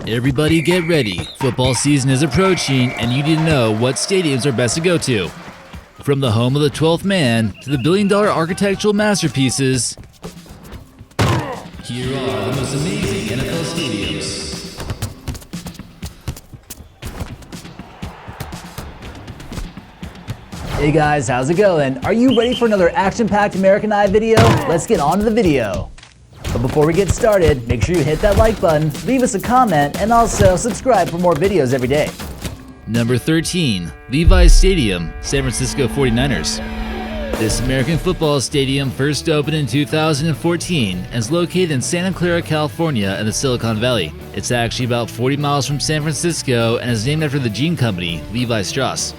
Everybody get ready. Football season is approaching and you need to know what stadiums are best to go to. From the home of the 12th man to the billion-dollar architectural masterpieces, here are the most amazing NFL stadiums. Hey guys, how's it going? Are you ready for another action-packed American Eye video? Let's get on to the video. But before we get started, make sure you hit that like button, leave us a comment, and also subscribe for more videos every day. Number 13, Levis Stadium, San Francisco 49ers. This American football stadium first opened in 2014 and is located in Santa Clara, California in the Silicon Valley. It's actually about 40 miles from San Francisco and is named after the jean company, Levi Strauss.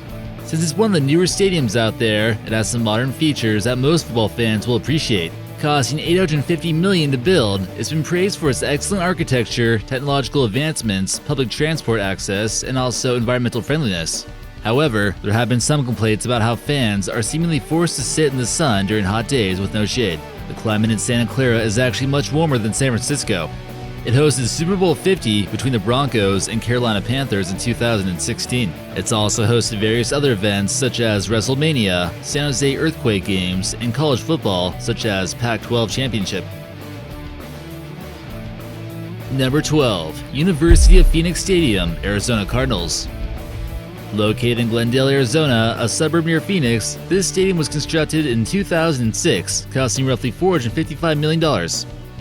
Since it's one of the newer stadiums out there, it has some modern features that most football fans will appreciate. Costing $850 million to build, it's been praised for its excellent architecture, technological advancements, public transport access, and also environmental friendliness. However, there have been some complaints about how fans are seemingly forced to sit in the sun during hot days with no shade. The climate in Santa Clara is actually much warmer than San Francisco. It hosted Super Bowl 50 between the Broncos and Carolina Panthers in 2016. It's also hosted various other events such as WrestleMania, San Jose Earthquake games, and college football such as Pac-12 Championship. Number 12, University of Phoenix Stadium, Arizona Cardinals. Located in Glendale, Arizona, a suburb near Phoenix, this stadium was constructed in 2006, costing roughly $455 million.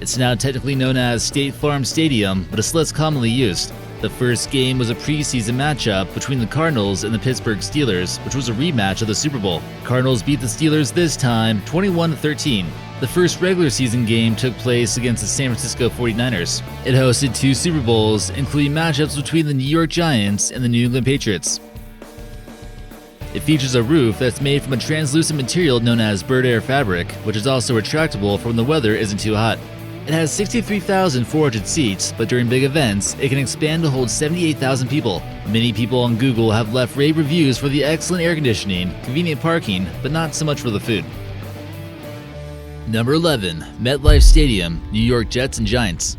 It's now technically known as State Farm Stadium, but it's less commonly used. The first game was a preseason matchup between the Cardinals and the Pittsburgh Steelers, which was a rematch of the Super Bowl. Cardinals beat the Steelers this time 21-13. The first regular season game took place against the San Francisco 49ers. It hosted 2 Super Bowls, including matchups between the New York Giants and the New England Patriots. It features a roof that's made from a translucent material known as bird air fabric, which is also retractable for when the weather isn't too hot. It has 63,400 seats, but during big events, it can expand to hold 78,000 people. Many people on Google have left rave reviews for the excellent air conditioning, convenient parking, but not so much for the food. Number 11, MetLife Stadium, New York Jets and Giants.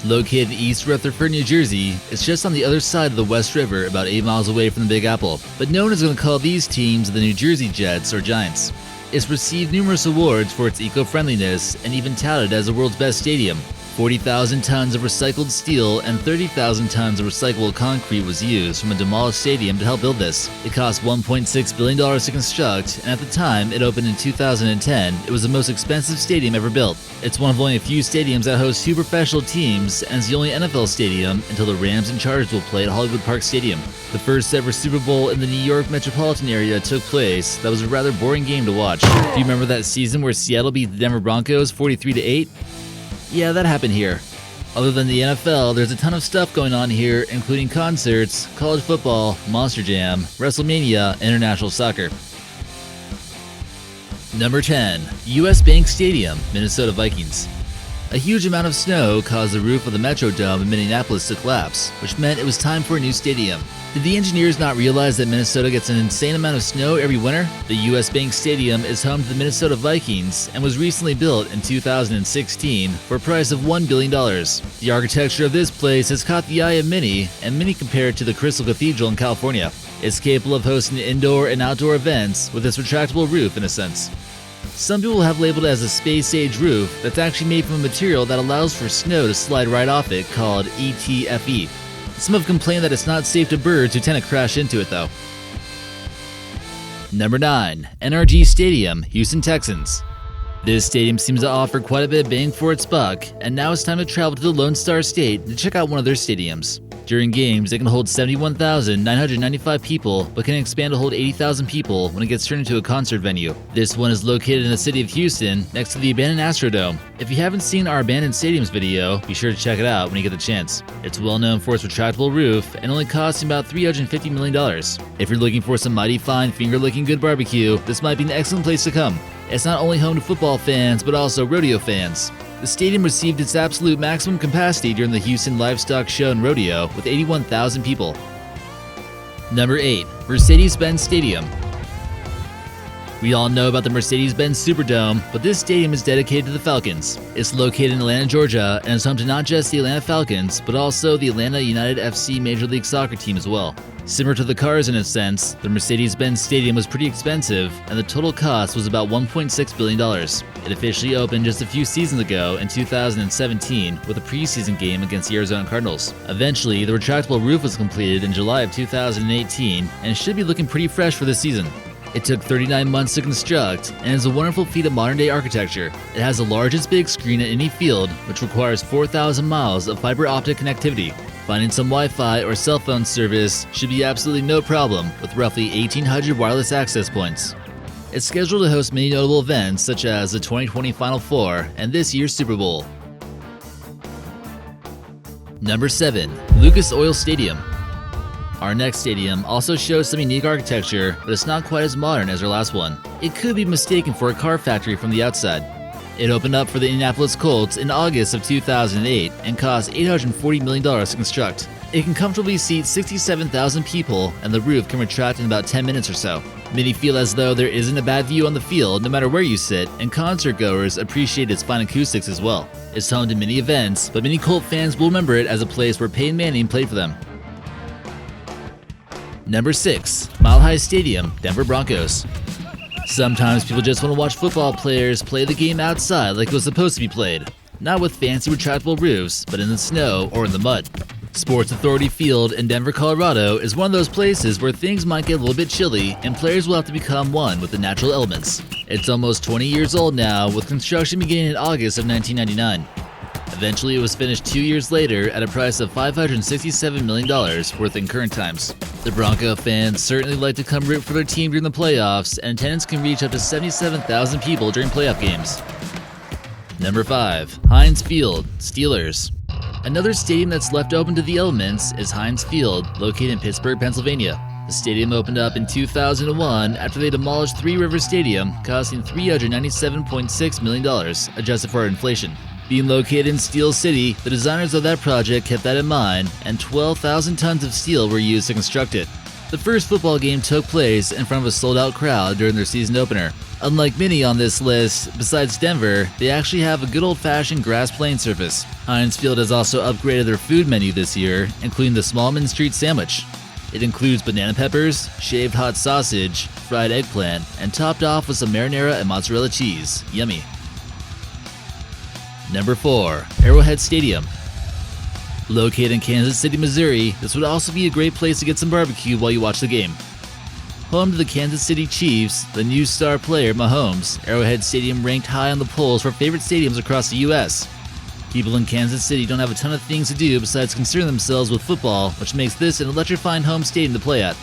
Located in East Rutherford, New Jersey, it's just on the other side of the West River, about 8 miles away from the Big Apple, but no one is going to call these teams the New Jersey Jets or Giants. It's received numerous awards for its eco-friendliness and even touted as the world's best stadium. 40,000 tons of recycled steel and 30,000 tons of recyclable concrete was used from a demolished stadium to help build this. It cost $1.6 billion to construct, and at the time it opened in 2010, it was the most expensive stadium ever built. It's one of only a few stadiums that host 2 professional teams and is the only NFL stadium until the Rams and Chargers will play at Hollywood Park Stadium. The first ever Super Bowl in the New York metropolitan area took place. That was a rather boring game to watch. Do you remember that season where Seattle beat the Denver Broncos 43-8? Yeah, that happened here. Other than the NFL, there's a ton of stuff going on here, including concerts, college football, Monster Jam, WrestleMania, and international soccer. Number 10, US Bank Stadium, Minnesota Vikings. A huge amount of snow caused the roof of the Metrodome in Minneapolis to collapse, which meant it was time for a new stadium. Did the engineers not realize that Minnesota gets an insane amount of snow every winter? The US Bank Stadium is home to the Minnesota Vikings and was recently built in 2016 for a price of $1 billion. The architecture of this place has caught the eye of many, and many compare it to the Crystal Cathedral in California. It's capable of hosting indoor and outdoor events with its retractable roof in a sense. Some people have labeled it as a space-age roof that's actually made from a material that allows for snow to slide right off it called ETFE. Some have complained that it's not safe to birds who tend to crash into it though. Number 9, NRG Stadium, Houston Texans. This stadium seems to offer quite a bit of bang for its buck, and now it's time to travel to the Lone Star State to check out one of their stadiums. During games, it can hold 71,995 people, but can expand to hold 80,000 people when it gets turned into a concert venue. This one is located in the city of Houston, next to the abandoned Astrodome. If you haven't seen our abandoned stadiums video, be sure to check it out when you get the chance. It's well known for its retractable roof and only costing about $350 million. If you're looking for some mighty fine, finger-licking good barbecue, this might be an excellent place to come. It's not only home to football fans, but also rodeo fans. The stadium received its absolute maximum capacity during the Houston Livestock Show and Rodeo with 81,000 people. Number 8, Mercedes-Benz Stadium. We all know about the Mercedes-Benz Superdome, but this stadium is dedicated to the Falcons. It's located in Atlanta, Georgia, and is home to not just the Atlanta Falcons, but also the Atlanta United FC Major League Soccer team as well. Similar to the Cars in a sense, the Mercedes-Benz Stadium was pretty expensive, and the total cost was about $1.6 billion. It officially opened just a few seasons ago in 2017 with a preseason game against the Arizona Cardinals. Eventually, the retractable roof was completed in July of 2018 and should be looking pretty fresh for this season. It took 39 months to construct and is a wonderful feat of modern-day architecture. It has the largest big screen at any field, which requires 4,000 miles of fiber optic connectivity. Finding some Wi-Fi or cell phone service should be absolutely no problem with roughly 1,800 wireless access points. It's scheduled to host many notable events such as the 2020 Final Four and this year's Super Bowl. Number 7. Lucas Oil Stadium. Our next stadium also shows some unique architecture, but it's not quite as modern as our last one. It could be mistaken for a car factory from the outside. It opened up for the Indianapolis Colts in August of 2008 and cost $840 million to construct. It can comfortably seat 67,000 people, and the roof can retract in about 10 minutes or so. Many feel as though there isn't a bad view on the field no matter where you sit, and concert goers appreciate its fine acoustics as well. It's home to many events, but many Colt fans will remember it as a place where Peyton Manning played for them. Number 6. Mile High Stadium, Denver Broncos. Sometimes people just want to watch football players play the game outside like it was supposed to be played. Not with fancy retractable roofs, but in the snow or in the mud. Sports Authority Field in Denver, Colorado is one of those places where things might get a little bit chilly and players will have to become one with the natural elements. It's almost 20 years old now, with construction beginning in August of 1999. Eventually, it was finished 2 years later at a price of $567 million worth in current times. The Bronco fans certainly like to come root for their team during the playoffs, and attendance can reach up to 77,000 people during playoff games. Number 5. Heinz Field, Steelers. Another stadium that's left open to the elements is Heinz Field, located in Pittsburgh, Pennsylvania. The stadium opened up in 2001 after they demolished Three Rivers Stadium, costing $397.6 million, adjusted for inflation. Being located in Steel City, the designers of that project kept that in mind, and 12,000 tons of steel were used to construct it. The first football game took place in front of a sold-out crowd during their season opener. Unlike many on this list, besides Denver, they actually have a good old-fashioned grass playing surface. Heinz Field has also upgraded their food menu this year, including the Smallman St Sandwich. It includes banana peppers, shaved hot sausage, fried eggplant, and topped off with some marinara and mozzarella cheese. Yummy. Number 4. Arrowhead Stadium. Located in Kansas City, Missouri, this would also be a great place to get some barbecue while you watch the game. Home to the Kansas City Chiefs, the new star player Mahomes, Arrowhead Stadium ranked high on the polls for favorite stadiums across the U.S. People in Kansas City don't have a ton of things to do besides concern themselves with football, which makes this an electrifying home stadium to play at.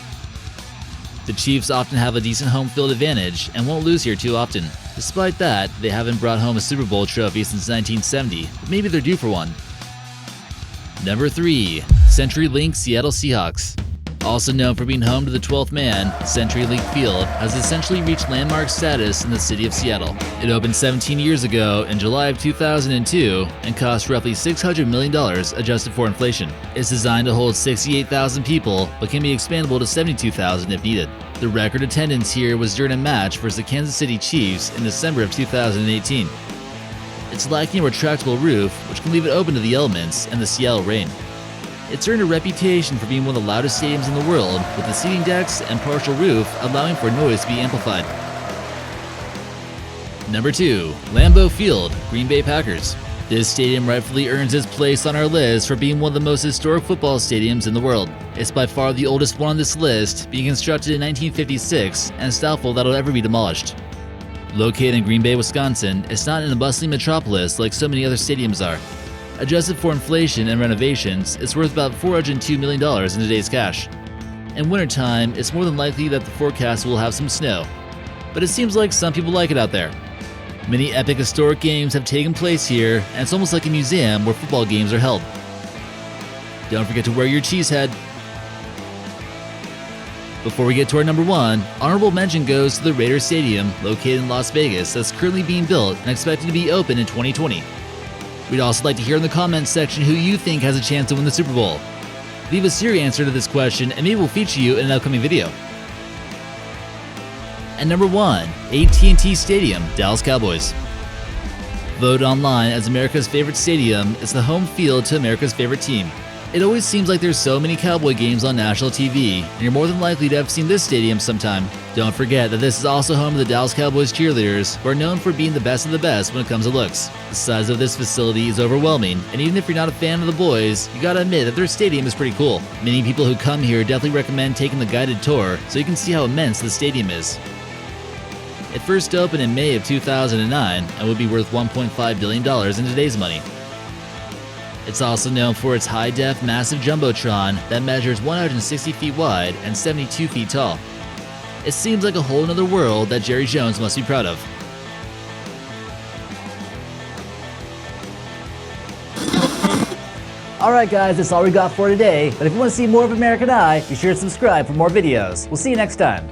The Chiefs often have a decent home field advantage and won't lose here too often. Despite that, they haven't brought home a Super Bowl trophy since 1970, but maybe they're due for one. Number 3. CenturyLink Seattle Seahawks. Also known for being home to the 12th man, CenturyLink Field has essentially reached landmark status in the city of Seattle. It opened 17 years ago in July of 2002 and cost roughly $600 million adjusted for inflation. It's designed to hold 68,000 people, but can be expandable to 72,000 if needed. The record attendance here was during a match versus the Kansas City Chiefs in December of 2018. It's lacking a retractable roof, which can leave it open to the elements and the Seattle rain. It's earned a reputation for being one of the loudest stadiums in the world, with the seating decks and partial roof allowing for noise to be amplified. Number 2. Lambeau Field, Green Bay Packers. This stadium rightfully earns its place on our list for being one of the most historic football stadiums in the world. It's by far the oldest one on this list, being constructed in 1956, and it's doubtful that it'll ever be demolished. Located in Green Bay, Wisconsin, it's not in a bustling metropolis like so many other stadiums are. Adjusted for inflation and renovations, it's worth about $402 million in today's cash. In wintertime, it's more than likely that the forecast will have some snow. But it seems like some people like it out there. Many epic historic games have taken place here, and it's almost like a museum where football games are held. Don't forget to wear your cheese head. Before we get to our number 1, honorable mention goes to the Raiders Stadium, located in Las Vegas, that's currently being built and expected to be open in 2020. We'd also like to hear in the comments section who you think has a chance to win the Super Bowl. Leave us your answer to this question and maybe we'll feature you in an upcoming video. And number 1, at&t Stadium, Dallas Cowboys. Voted online as America's favorite stadium, it's the home field to America's favorite team. It always seems like there's so many Cowboy games on national TV, and you're more than likely to have seen this stadium sometime. Don't forget that this is also home to the Dallas Cowboys cheerleaders, who are known for being the best of the best when it comes to looks. The size of this facility is overwhelming, and even if you're not a fan of the boys, you gotta admit that their stadium is pretty cool. Many people who come here definitely recommend taking the guided tour so you can see how immense the stadium is. It first opened in May of 2009 and would be worth $1.5 billion in today's money. It's also known for its high-def massive jumbotron that measures 160 feet wide and 72 feet tall. It seems like a whole nother world that Jerry Jones must be proud of. Alright guys, that's all we got for today, but if you want to see more of American Eye, be sure to subscribe for more videos. We'll see you next time.